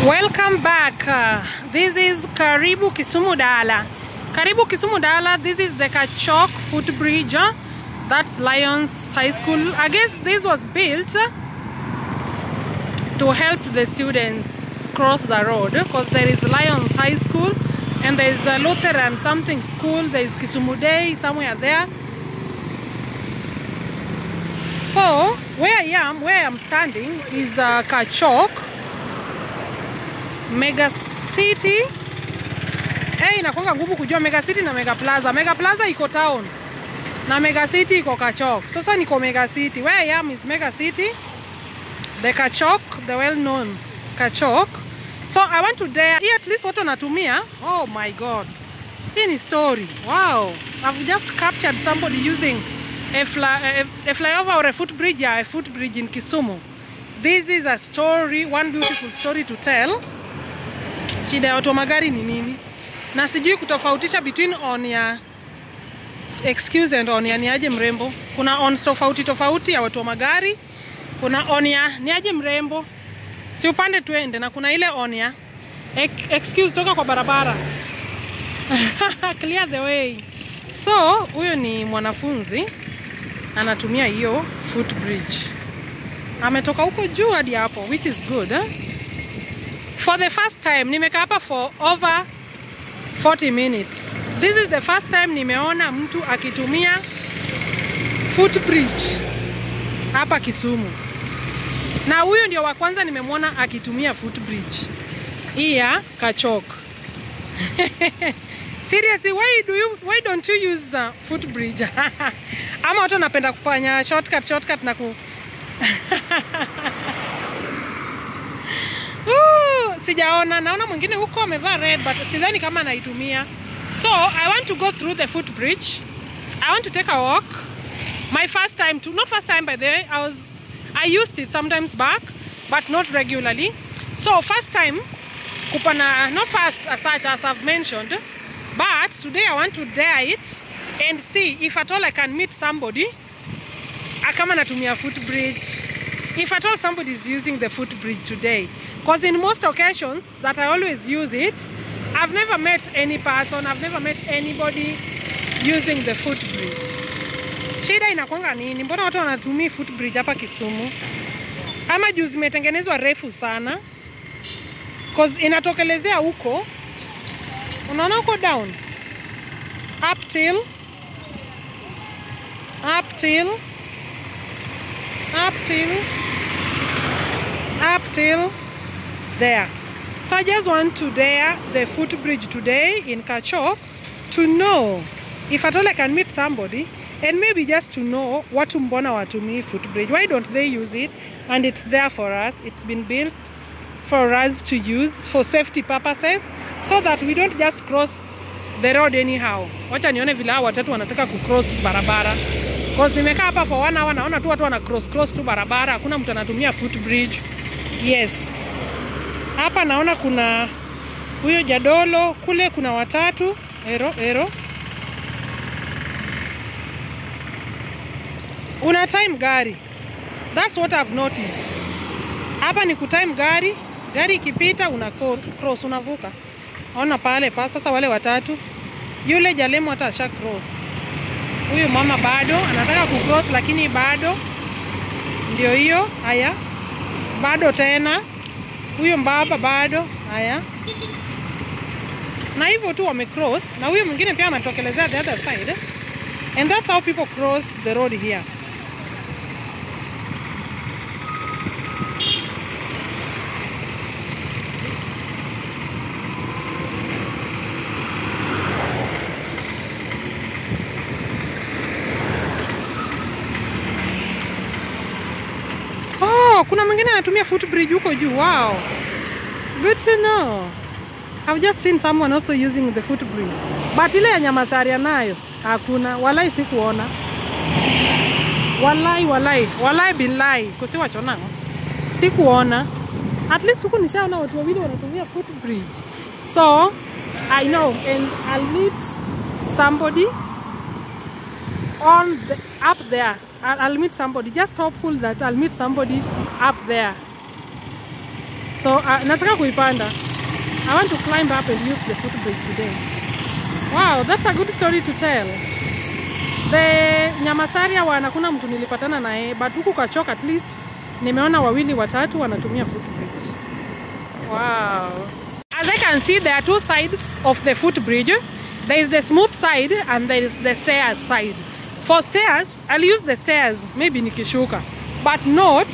Welcome back. This is Karibu Kisumu Dala. Karibu Kisumu Dala. This is the Kachok footbridge. That's Lions High School. I guess this was built to help the students cross the road because there is Lions High School and there is a Lutheran something school. There is Kisumu Day somewhere there. So where I am standing is Kachok Mega City. Inakuanga ngumu kujua Mega City na Mega Plaza. Mega Plaza iko town na Mega City iko Kachok. Sasa niko Mega City. Where I am is Mega City. The Kachok, the well-known Kachok. So I want to dare. Here at least watu wanatumia. Oh my god. Hii ni story. Wow. I've just captured somebody using a flyover or a footbridge. Yeah, a footbridge in Kisumu. This is a story, one beautiful story to tell. Shida ya watu wa magari ni nini? Na sijui kutofautisha between on ya excuse and on ya ni aje mrembo. Kuna on tofauti ya watu wa magari. Kuna on ya ni aje mrembo. Si upande tuende, na kuna ile on ya excuse toka kwa barabara. Clear the way. So huyo ni mwanafunzi anatumia hiyo footbridge. Ametoka huko juu hadi hapo, which is good. For the first time, nimekaa hapa for over 40 minutes. This is the first time nimeona mtu akitumia footbridge hapa Kisumu. Na huyo ndio wa kwanza nimemwona akitumia footbridge. Hii ya Kachok. Seriously, why don't you use footbridge? Ama watu wanapenda kufanya shortcut na ku sijaona, naona mwingine huko amevaa red but sidhani kama anaitumia. So I want to go through the footbridge. I want to take a walk. My first time to, not first time by the way, I used it sometimes back but not regularly. So first time kupana, not fast as such as I've mentioned, but today I want to dare it and see if at all I can meet somebody akama natumia footbridge, if at all somebody is using the footbridge today. Because in most occasions that I always use it, I've never met any person, I've never met anybody using the footbridge. Shida inakuanga nini? Mbona watu wanatumia footbridge hapa Kisumu? Ama juu zimetengenezwa refu sana. Because inatokelezea huko. Unaona huko down? Up till there. So I just want to dare the footbridge today in Kachok to know if at all I can meet somebody and maybe just to know watu mbona watumii footbridge. Why don't they use it? And it's there for us. It's been built for us to use for safety purposes so that we don't just cross the road anyhow. Wacha nione vile hao watatu wanataka kucross barabara. Because nimekaa hapa for 1 hour naona tu watu wana cross tu barabara. Hakuna mtu anatumia footbridge. Yes. Hapa naona kuna huyo jadolo, kule kuna watatu, ero. Una time gari. That's what I've noticed. Hapa ni kutime gari, gari ikipita una cross, unavuka. Ona pale pa sasa wale watatu. Yule jalemo hata asha cross. Huyu mama bado anataka kucross lakini bado. Ndio hiyo, haya. Bado tena. Huyo mbaba bado, haya. Na hivyo tu wamecross, na huyo mwingine pia anatokelezea the other side. And that's how people cross the road here. Kuna mwingine anatumia footbridge huko juu. Wow. Good to know. I've just seen someone also using the footbridge. But ile ya Nyamasaria nayo hakuna. Walai sikuona. Walai billahi. Kusiwa chona. Sikuona. At least huko nishaona watu wawili wanatumia footbridge. So, I know and I'll meet somebody on the, up there. I'll meet somebody. Just hopeful that I'll meet somebody up there. So nataka kuipanda. I want to climb up and use the footbridge today. Wow, that's a good story to tell. The Nyamasaria kuna mtu nilipatana naye, but huku Kachok at least nimeona wawili watatu wanatumia footbridge. Wow. As I can see, there are two sides of the footbridge. There is the smooth side and there is the stairs side. For stairs, I'll use the stairs, maybe nikishuka, but not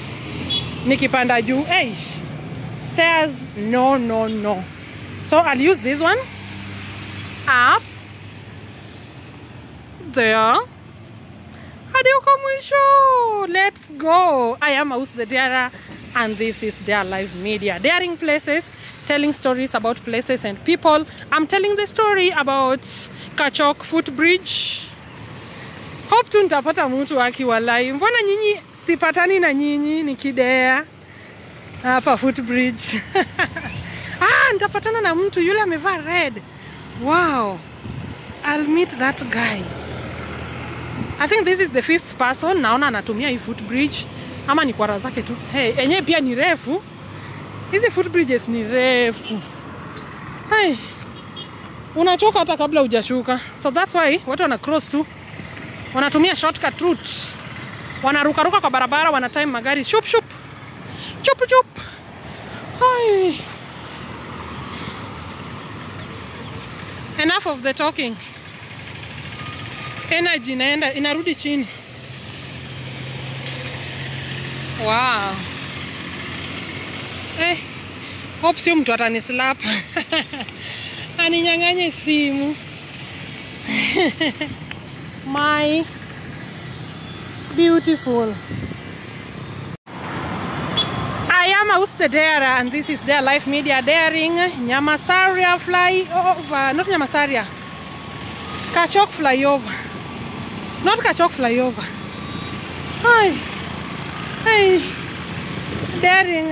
nikipanda juu. Stairs, no. So I'll use this one. Up. There. Let's go. I am Aus the Darer, and this is Dare Live Media. Daring places, telling stories about places and people. I'm telling the story about Kachok footbridge. Hope tu nitapata mtu akiwa live. Mbona nyinyi sipatani na nyinyi nikidea hapa footbridge? Nitapatana na mtu yule amevaa red. Wow. I'll meet that guy. I think this is the 5th person naona anatumia hii footbridge. Ama ni kwara zake tu. Hey, enyewe pia ni refu. Hizi footbridges ni refu. Hey. Unachoka hata kabla hujashuka. So that's why watu wana cross tu. Wanatumia shortcut route. Wanaruka kwa barabara, wana time magari shup. Chup. Hey. Enough of the talking. Energy inarudi chini. Wow. Hope sio mtu atanislap. Aninyang'anye simu. My beautiful. I am Aus the Darer, and this is Dare Live Media. Daring Nyamasaria flyover. Not Nyamasaria. Kachok flyover. Not Kachok flyover. Hey. Daring.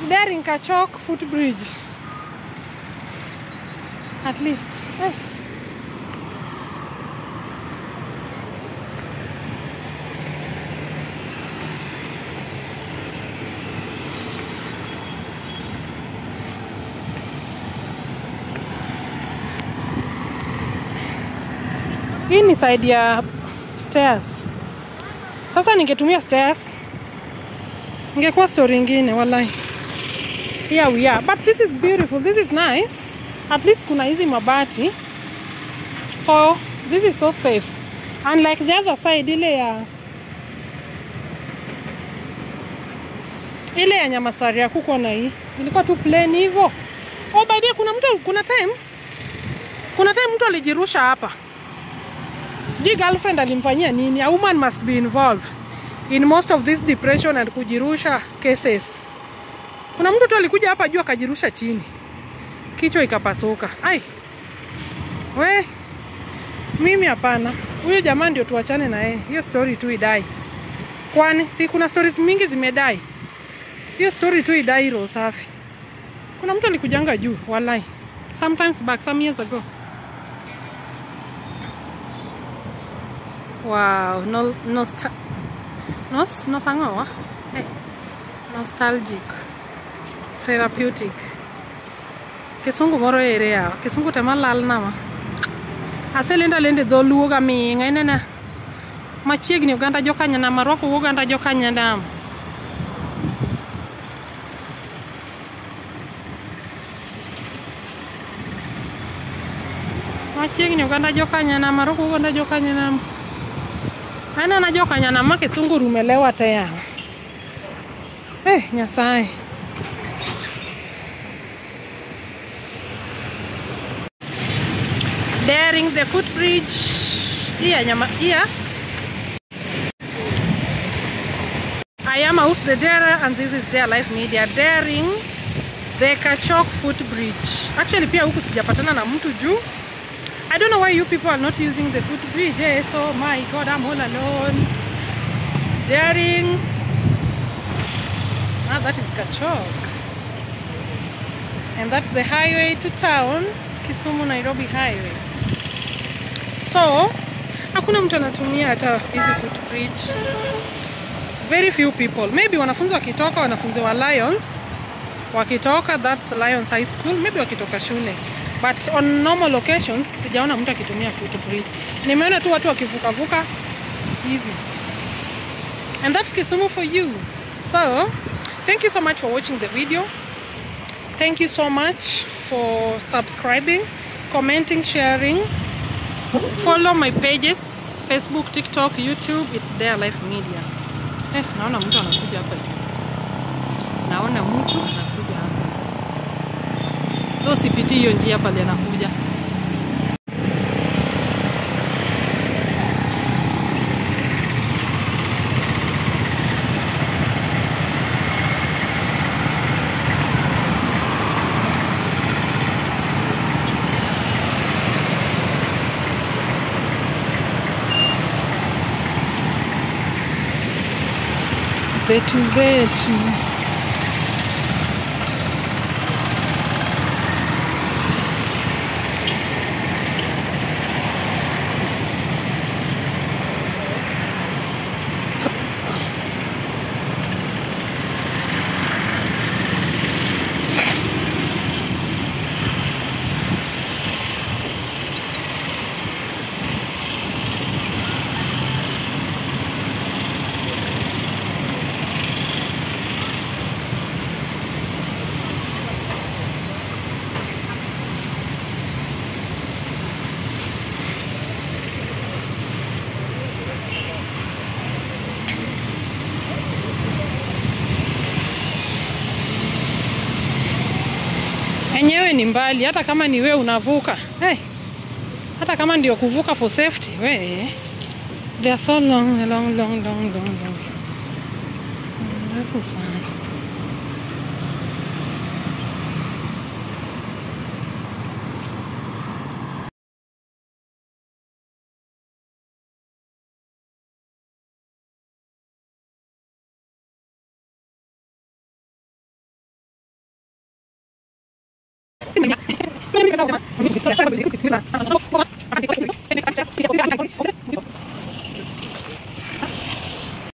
Daring Kachok footbridge. At least. Hey. Hii ni side ya stairs. Sasa ningetumia stairs, ingekuwa story ingine wallahi. Here we are. But this is beautiful. This is nice. At least kuna hizi mabati. So this is so safe. Unlike the other side ile ya Nyamasaria kuko na hii. Ilikuwa tu plain hivyo. Oh, by the way, kuna time mtu alijirusha hapa. Sijui girlfriend alimfanyia nini. A woman must be involved in most of this depression and kujirusha cases. Kuna mtu tu alikuja hapa juu akajirusha chini. Kichwa ikapasuka. Mimi hapana. Huyo jamaa ndio tuachane na yeye. Hiyo story tu idai. Kwani si kuna stories mingi zimedai. Hiyo story tu idai roho safi. Kuna mtu alikujanga juu wallahi. Sometimes back some years ago. Wow, nostalgic, therapeutic. Kisungu moro area, kisungu temalal nama. Aselenda dholuo ga minga inena. Machiegni Uganda jokanya na marwako Uganda jokanya ndam. Machiegni Uganda jokanya na marwako Uganda jokanya ndam. Ana na jokanya na make sungu rumelewa tayari. Nyasaye. Daring the footbridge. Here. I am Aus the Darer, and this is Dare Live Media. Daring the Kachok footbridge. Actually pia huku sijapatana na mtu juu. I don't know why you people are not using the footbridge. So my God, I'm all alone. Daring. That is Kachok. And that's the highway to town, Kisumu Nairobi highway. So, hakuna mtu anatumia hata hizi footbridge. very few people. Maybe wanafunzi wakitoka, wanafunzi wa Lions wakitoka, that's Lions High School, maybe wakitoka shule. But on normal occasions sijaona mtu akitumia footbridge. Nimeona tu watu wakivuka vuka hivi. And that's Kisumu for you. So, thank you so much for watching the video. Thank you so much for subscribing, commenting, sharing. Follow my pages, Facebook, TikTok, YouTube. It's there, Life Media. Naona mtu anakuja hapa. Naona mtu anakuja hapa. Ndio sipiti hiyo njia pale anakuja. Zetu. Enyewe ni mbali, hata kama ni wewe unavuka. Hata kama ndio kuvuka for safety, they are so long. Refu sana. Thank you.